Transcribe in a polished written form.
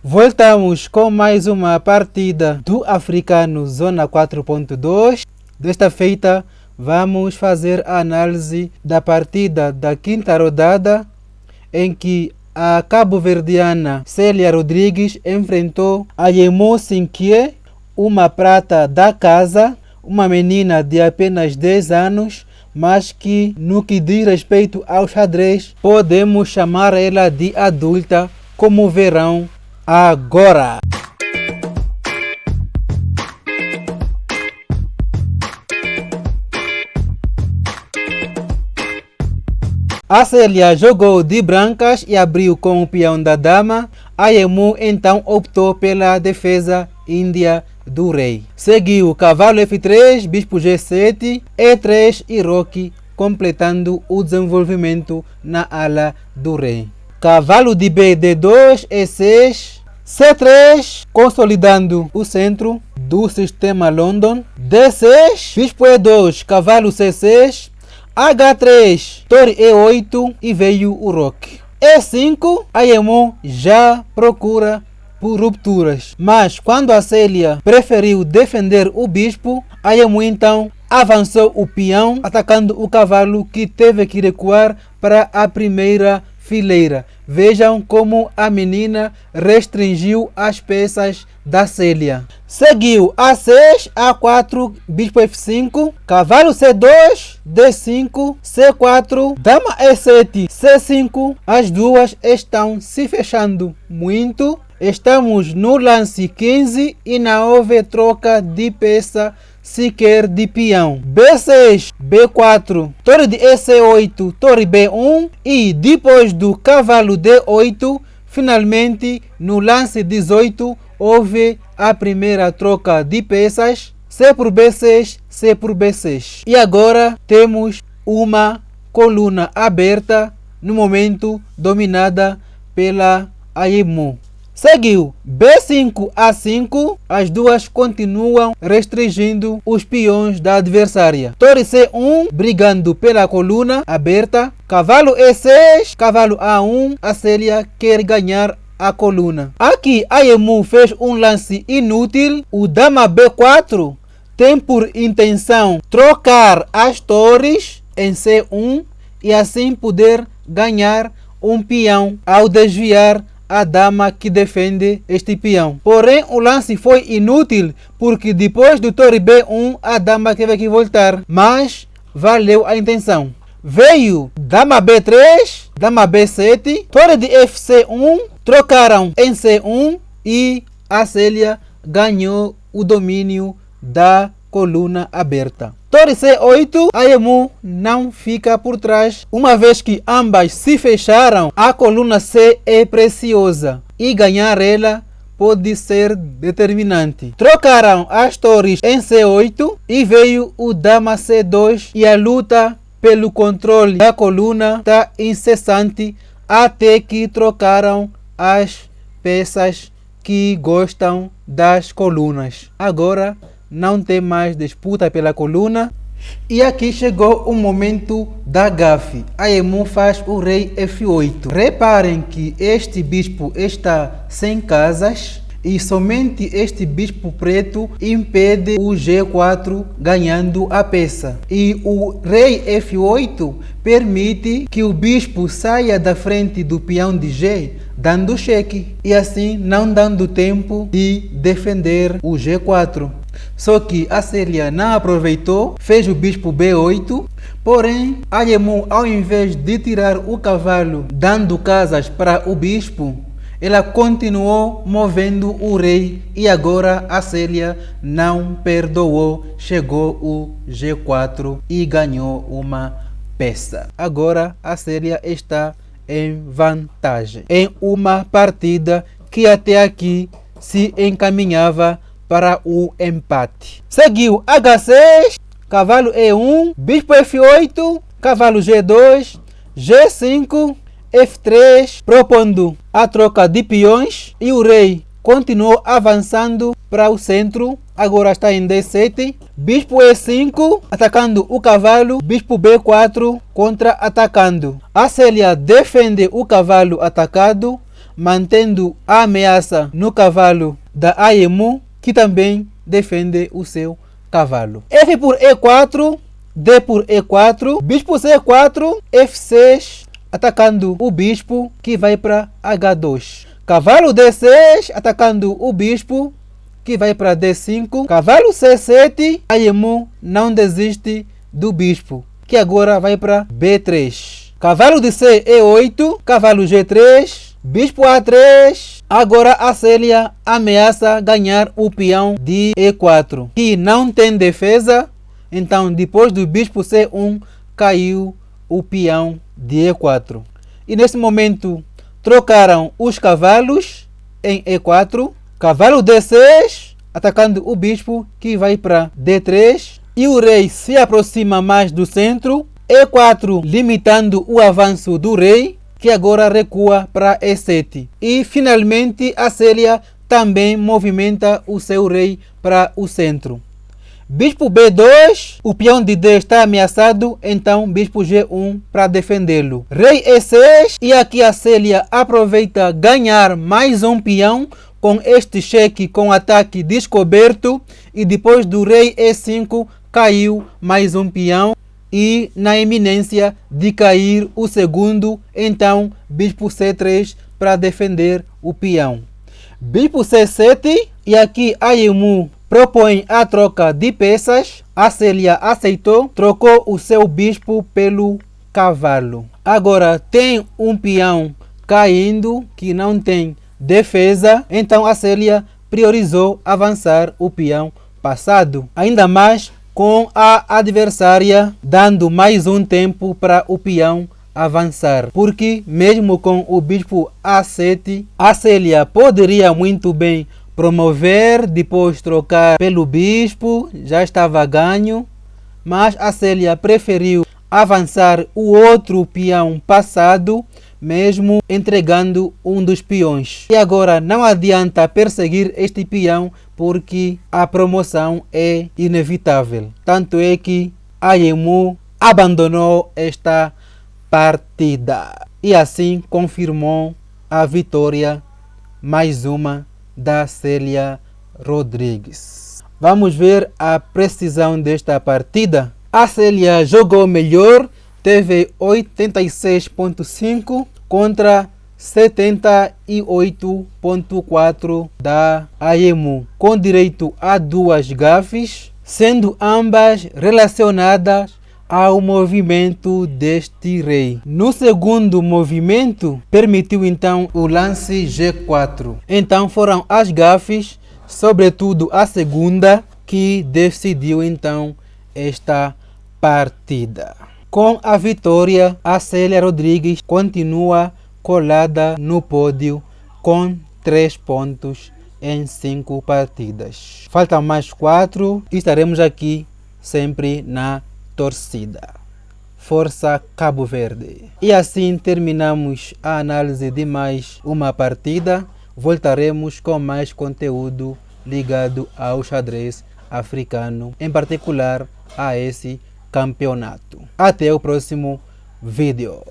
Voltamos com mais uma partida do Africano Zona 4.2. Desta feita vamos fazer a análise da partida da quinta rodada em que a cabo-verdiana Célia Rodrigues enfrentou a Yemo Sinkie, uma prata da casa, uma menina de apenas 10 anos, mas que no que diz respeito ao xadrez podemos chamar ela de adulta, como verão agora. A Célia jogou de brancas e abriu com o peão da dama. A Yemo então optou pela defesa índia do rei. Seguiu cavalo F3, bispo G7, E3 e roque, completando o desenvolvimento na ala do rei. Cavalo de B, D2, E6, C3, consolidando o centro do sistema London. D6, bispo E2, cavalo C6, H3, torre E8 e veio o roque. E5, a Yemo já procura por rupturas, mas quando a Célia preferiu defender o bispo, a Yemo então avançou o peão, atacando o cavalo, que teve que recuar para a primeira fileira. Vejam como a menina restringiu as peças da Célia. Seguiu A6, A4, bispo F5, cavalo C2, D5, C4, dama E7, C5. As duas estão se fechando muito. Estamos no lance 15 e não houve troca de peça sequer de peão. B6, B4, torre de EC8, torre B1 e depois do cavalo D8, finalmente no lance 18 houve a primeira troca de peças, C por B6, C por B6. E agora temos uma coluna aberta, no momento dominada pela Yemo. Seguiu B5 A5, as duas continuam restringindo os peões da adversária. Torre C1 brigando pela coluna aberta. Cavalo E6, cavalo A1, a Célia quer ganhar a coluna. Aqui a Yemo fez um lance inútil. O dama B4 tem por intenção trocar as torres em C1 e assim poder ganhar um peão ao desviar a dama que defende este peão. Porém, o lance foi inútil, porque depois do torre B1 a dama teve que voltar, mas valeu a intenção. Veio dama B3, dama B7, torre de FC1, trocaram em C1 e a Célia ganhou o domínio da coluna aberta. Torre C8, a Yemo não fica por trás, uma vez que ambas se fecharam. A coluna C é preciosa e ganhar ela pode ser determinante. Trocaram as torres em C8 e veio o dama C2 e a luta pelo controle da coluna está incessante até que trocaram as peças que gostam das colunas. Agora não tem mais disputa pela coluna. E aqui chegou o momento da gafe. A Yemo faz o rei F8. Reparem que este bispo está sem casas e somente este bispo preto impede o G4 ganhando a peça. E o rei F8 permite que o bispo saia da frente do peão de G, dando cheque, e assim não dando tempo de defender o G4. Só que a Célia não aproveitou, fez o bispo B8, porém a Yemo, ao invés de tirar o cavalo dando casas para o bispo, ela continuou movendo o rei e agora a Célia não perdoou, chegou o G4 e ganhou uma peça. Agora a Célia está em vantagem em uma partida que até aqui se encaminhava para o empate. Seguiu H6, cavalo E1, bispo F8, cavalo G2, G5, F3, propondo a troca de peões, e o rei continuou avançando para o centro. Agora está em D7, bispo E5, atacando o cavalo, bispo B4 contra-atacando. A Célia defende o cavalo atacado, mantendo a ameaça no cavalo da AEMU, que também defende o seu cavalo. F por E4, D por E4, bispo C4, F6, atacando o bispo, que vai para H2. Cavalo D6, atacando o bispo, que vai para D5. Cavalo C7, AEMU não desiste do bispo, que agora vai para B3. Cavalo de C, E8, cavalo G3, bispo A3. Agora a Célia ameaça ganhar o peão de E4, que não tem defesa. Então, depois do bispo C1, caiu o peão de E4. E nesse momento, trocaram os cavalos em E4. Cavalo D6, atacando o bispo, que vai para D3. E o rei se aproxima mais do centro. E4, limitando o avanço do rei, que agora recua para E7. E finalmente a Célia também movimenta o seu rei para o centro. Bispo B2, o peão de D está ameaçado, então bispo G1 para defendê-lo. Rei E6, e aqui a Célia aproveita ganhar mais um peão com este cheque com ataque descoberto, e depois do rei E5 caiu mais um peão e na iminência de cair o segundo, então bispo C3 para defender o peão. Bispo C7, e aqui AEMU propõe a troca de peças. A Célia aceitou, trocou o seu bispo pelo cavalo. Agora tem um peão caindo que não tem defesa, então a Célia priorizou avançar o peão passado, ainda mais com a adversária dando mais um tempo para o peão avançar, porque mesmo com o bispo A7, a Célia poderia muito bem promover, depois trocar pelo bispo, já estava ganho, mas a Célia preferiu avançar o outro peão passado, mesmo entregando um dos peões. E agora não adianta perseguir este peão, porque a promoção é inevitável. Tanto é que AEMU abandonou esta partida e assim confirmou a vitória, mais uma, da Célia Rodrigues. Vamos ver a precisão desta partida. A Célia jogou melhor, teve 86.5 contra 78.4 da AEMU, com direito a duas gafes, sendo ambas relacionadas ao movimento deste rei. No segundo movimento, permitiu então o lance G4. Então foram as gafes, sobretudo a segunda, que decidiu então esta partida. Com a vitória, a Célia Rodrigues continua colada no pódio com 3 pontos em 5 partidas. Faltam mais 4 e estaremos aqui sempre na torcida. Força Cabo Verde. E assim terminamos a análise de mais uma partida. Voltaremos com mais conteúdo ligado ao xadrez africano, em particular a esse campeonato. Até o próximo vídeo.